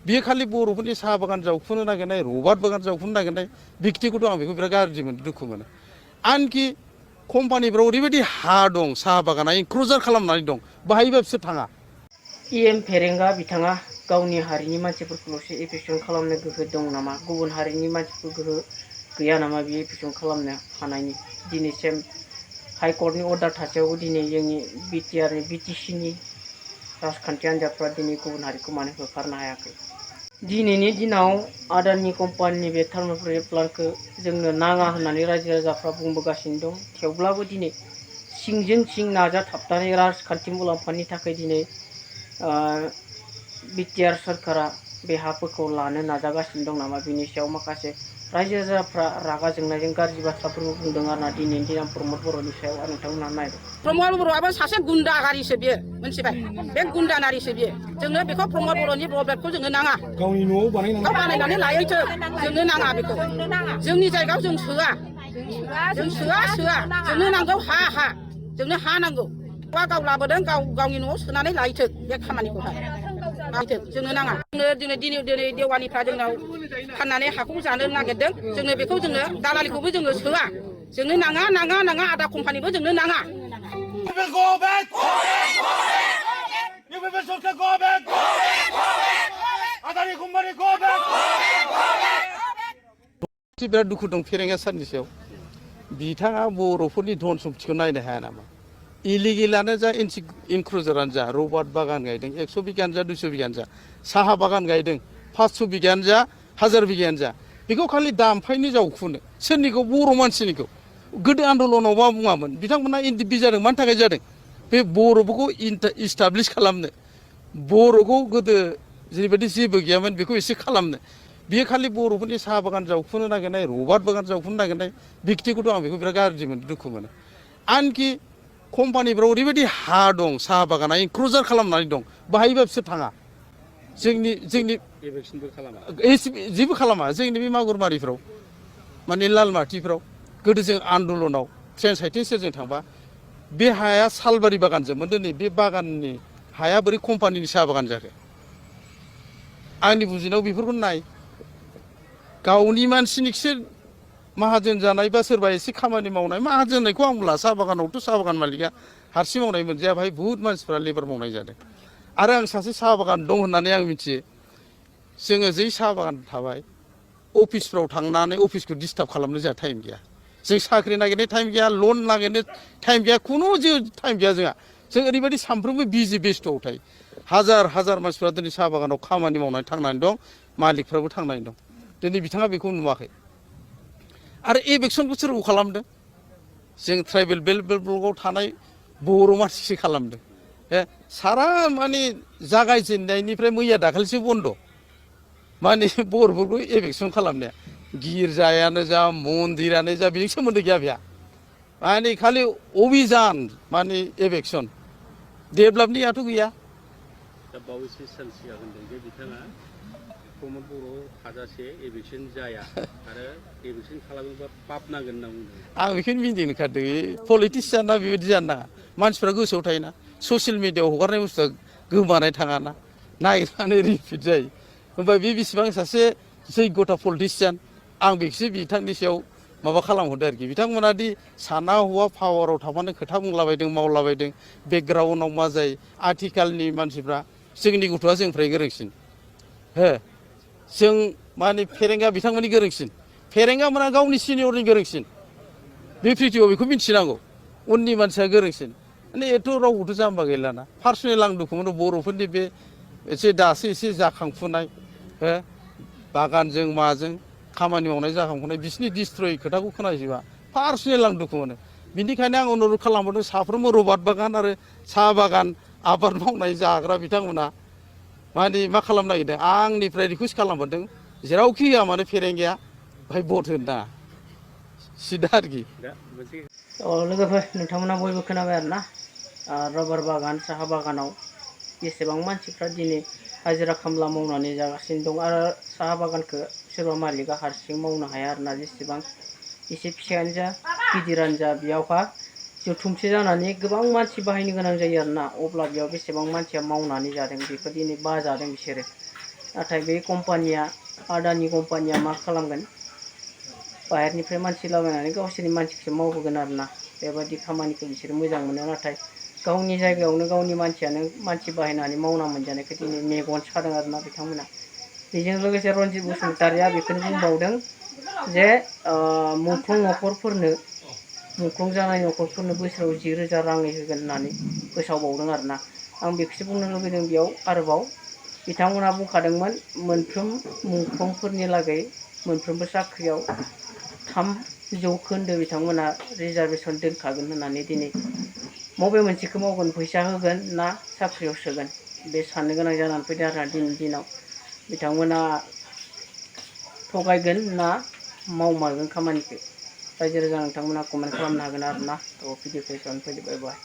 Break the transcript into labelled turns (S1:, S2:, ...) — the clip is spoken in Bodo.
S1: बियो खालि बर'फोरनि साहा बागान जावखुनो नागिरनाय रबार बागान जावखुनो नागिरनाय बिक्तिखौथ' आं बेखौ बिराद गाज्रि मोनो दुखु मोनो आनखि कम्पानिफ्राव ओरैबायदि हा दं साहा बागाना इनक्ल'जार खालामनानै दं बाहायबा बिसोर थाङा
S2: फेरेंगा बिथाङा गावनि हारिनि मानसिफोरखौल'सो एफेक्सन खालामनो गोहो दं नामा गुबुन हारिनि मानसिफोर गोहो गैया नामा बे एफेक्सन खालामनो हानायनि दिनैसिम हाइकर्टनि अर्डार थासेयावबो दिनै जोंनि बिटिसिनि राजखान्थि हान्जाफ्रा दिनै गुबुन हारिखौ मानो होखारनो हायाखै दिनैनि दिनाव आदानि कम्पानिनि बे थार्मोफोर प्लान्टखौ जोंनो नाङा होननानै रायजो राजाफ्रा बुंबोगासिनो दं थेवब्लाबो दिनै सिंजों सिं नाजाथाबनानै राजखान्थि मुलाम्फानि थाखाय दिनै बिटिआर सरकारा बे हाफोरखौ लानो नाजागासिनो दं नामा बिनि सायाव माखासे रायजो राजाफ्रा रागा जोंनायजों गाज्रि बाथ्राफोरबो बुंदों आरोना दिनैनि दिनाव प्रमद बर'नि सायाव नोंथांमोनहा नायदों
S3: प्रमद बर'आबो सासे गुन्दा गारिसो बियो मोनथिबाय बे गुन्दा नारिसो बियो जोंनो बेखौ प्रमद बर'नि प्रब्लेमखौ जोंनो नाङा गावनि न'आव बानायनानै लायोथो जोंनो नाङा बेखौ जोंनि जायगायाव जों सोआ जोंनो नांगौ हा जोंनो हा नांगौ गाव लाबोदों गावनि न'आव सोनानै लायथो बे खामानिखौहाय जोंनो नाङा दिनै देवानिफ्रा जोंनाव फाननानै हाखौ जानो नागिरदों जोंनो बेखौ जोङो दालालिखौबो जोङो सोआ जोंनो नाङा आदा कम्पानिबो जोंनो नाङा
S1: बिराद दुखु दं फेरेंगा सारनि सायाव बिथाङा बर'फोरनि धन सम्पतिखौ नायनो हाया नामा इलिगेलानो जा इनक्लुजारानो जा रबार बागान गायदों 100 बिगानो जा 200 बिगानो जा साहा बागान गायदों 500 बिगानो जा 1000 बिगानो जा बेखौ खालि दामफायनि जावखुनो सोरनिखौ बर' मानसिनिखौ गोदो आन्दलनाव मा बुङामोन बिथांमोना इनडिपि जादों मानि थाखाय जादों बे बर'फोरखौ इस्टाब्लिश खालामनो बर'खौ गोदो जेरैबायदि जेबो गैयामोन बेखौ एसे खालामनो बियो खालि बर'फोरनि साहा बागान जावखुनो नागिरनाय रबार बागान जावखुनो नागिरनाय बिक्तिखौथ' आं बेखौ बिराद गाज्रि मोनो दुखु मोनो आनखि कम्पानिफ्राव ओरैबायदि हा दं साहा बागाना इनक्ल'जार खालामनानै दं बाहायबा बिसोर थाङा जोंनि जेबो खालामा जोंनि बे मागुरमारिफ्राव माने लालमाटिफ्राव गोदो जों आन्दलनाव ट्रेन साइथिं सेरजों थांबा बे हाया सालबारि बागानजोंमोन दिनै बे बागाननि हाया बोरै कम्पानिनि साहा बागान जाखो आंनि बुजिनायाव बेफोरखौ नाय गावनि मानसिनिखौसो माहाजोन जानाय बा सोरबा एसे खामानि मावनाय माहाजोननायखौ आं बुंला साहा बागानावथ' साहा बागान मालिका हारसिं मावनाय मोनजाया बाहाय बुहुत मानसिफ्रा लेबार मावनाय जादों आरो आं सासे साहा बागान दं होननानै आं मिथियो जोङो जै साहा बागान थाबाय अफिसफ्राव थांनानै अफिसखौ डिस्टार्ब खालामनो जोंहा टाइम गैया जों साख्रि नागिरनो टाइम गैया लन नागिरनो टाइम गैया खुनु टाइम गैया जोंहा जों ओरैबायदि सानफ्रोमबो बिजि बेस्थ'आव थायो हाजार मानसिफ्रा दिनै साहा बागानाव खामानि मावनानै थांनानै दं मालिकफ्राबो थांनानै दं दिनै बिथाङा बेखौ नुवाखै आरो एभेक्सनखौ सोरखौ खालामदों जों ट्राइबेल बेल्ट ब्लकआव थानाय बर' मानसिसो खालामदों सारा माने जागायजेननायनिफ्राय मैया दाखालिसो बन्द' माने बर'फोरखौ एभेक्सन खालामनाया गिर्जायानो जा मन्दिरानो जा बेजों सोमोन्दो गैया बेहा माने खालि अभिजान माने एभेक्सन डेभेलपनियाथ' गैया
S4: दा बावैसो सान सिगां होनदों जे बिथाङा प्रमद बर' थाजासे एभेक्सन जाया आरो एभेक्सन खालामोबा पाप नांगोन होनना बुंदों
S1: आं बेखौनो मिन्थिनो ओंखारदों पलिटिसियाना बेबायदि जानो नाङा मानसिफ्रा गोसोआव थायोना ससियेल मिडियाआव हगारनाय बुस्थुआ गोमानाय थाङाना नागिरनानै रिपिट जायो होमबा बे बेसेबां सासे जैगथा पलिटिसियान आं बेखौसो बिथांनि सायाव माबा खालामहरदों आरोखि बिथांमोना दि साना हौवा पावाराव थाबानो खोथा बुंलाबायदों मावलाबायदों बेकग्राउन्डआव मा जायो आथिखालनि मानसिफ्रा जोंनि गथ'आ जोंनिफ्राय गोरोंसिन हो जों माने फेरेंगा बिथांमोननि गोरोंसिन फेरेंगा मोना गावनि सिनियरनि गोरोंसिन बे प्रिथिबियाव बेखौ मिथिनांगौ उननि मानसिया गोरोंसिन माने एथ' रावबोथ' जाम्बा गैलाना पार्सनेल आं दुखु मोनो बर'फोरनि बे एसे दासो एसे जाखांफुनाय हो बागानजों माजों खामानि मावनाय जाखांफुनाय बिसिनि डिस्ट्रय खोथाखौ खोनायोबा पार्सनेल आं दुखु मोनो बिनिखायनो आं अनुरद खालामबोदों साफ्रोमबो रबार बागान आरो साहा बागान आबाद मावनाय जाग्रा बिथांमोना माने मा खालामनो नागिरदों आंनिफ्राय रिकुवेस्ट खालामबोदों जेरावखि होआ माने फेरेंगाया बाहाय भट होनो नाङा सिदा आरोखि
S2: लोगोफोर नोंथांमोना बयबो खोनाबाय आरोना रबार बागान साहा बागानाव बेसेबां मानसिफ्रा दिनै हाजिरा खामला मावनानै जागासिनो दं आरो साहा बागानखौ सोरबा मालिका हारसिं मावनो हाया आरोना जेसेबां एसे फिसायानो जा गिदिरानो जा बेयावहा जथुमसे जानानै गोबां मानसि बाहायनो गोनां जायो आरोना अब्ला बेयाव बेसेबां मानसिया मावनानै जादों बेखौ दिनै बाजादों बिसोरो नाथाय बे कम्पानिया आदानि कम्पानिया मा खालामगोन बाहेरनिफ्राय मानसि लाबोनानै गावसोरनि मानसिखौसो मावहोगोन आरोना बेबायदि खामानिखौ बिसोरो मोजां मोनो नाथाय गावनि जायगायावनो गावनि मानसियानो मानसि बाहायनानै मावना मोनजानायखौ दिनै मेगन सादों आरोना बिथांमोना बेजों लोगोसे रनजित बसुमतारिया बेखौनो बुंबावदों जे मुंख्लं न'खरफोरनो मुंख्लं जानाय न'खरफोरनो बोसोराव 10,000 राङै होगोन होननानै फोसावबावदों आरोना आं बेखौसो बुंनो लुबैदों बेयाव आरोबाव बिथांमोना बुंखादोंमोन मोनफ्रोम मुंख्लंफोरनि लागै मोनफ्रोमबो साख्रियाव 3% बिथांमोना रिजार्भेसन दोनखागोन होननानै दिनै बबे मोनसेखौ मावगोन फैसा होगोन ना साख्रियाव सोगोन बे साननो गोनां जानानै फैदों आरोना दिनैनि दिनाव बिथांमोना थगायगोन ना मावमारगोन खामानिखौ रायजो राजा नोंथांमोना कमेन्ट खालामनो हागोन आरोना थ' भिडिअखौ एसेबां फोजोबबाय।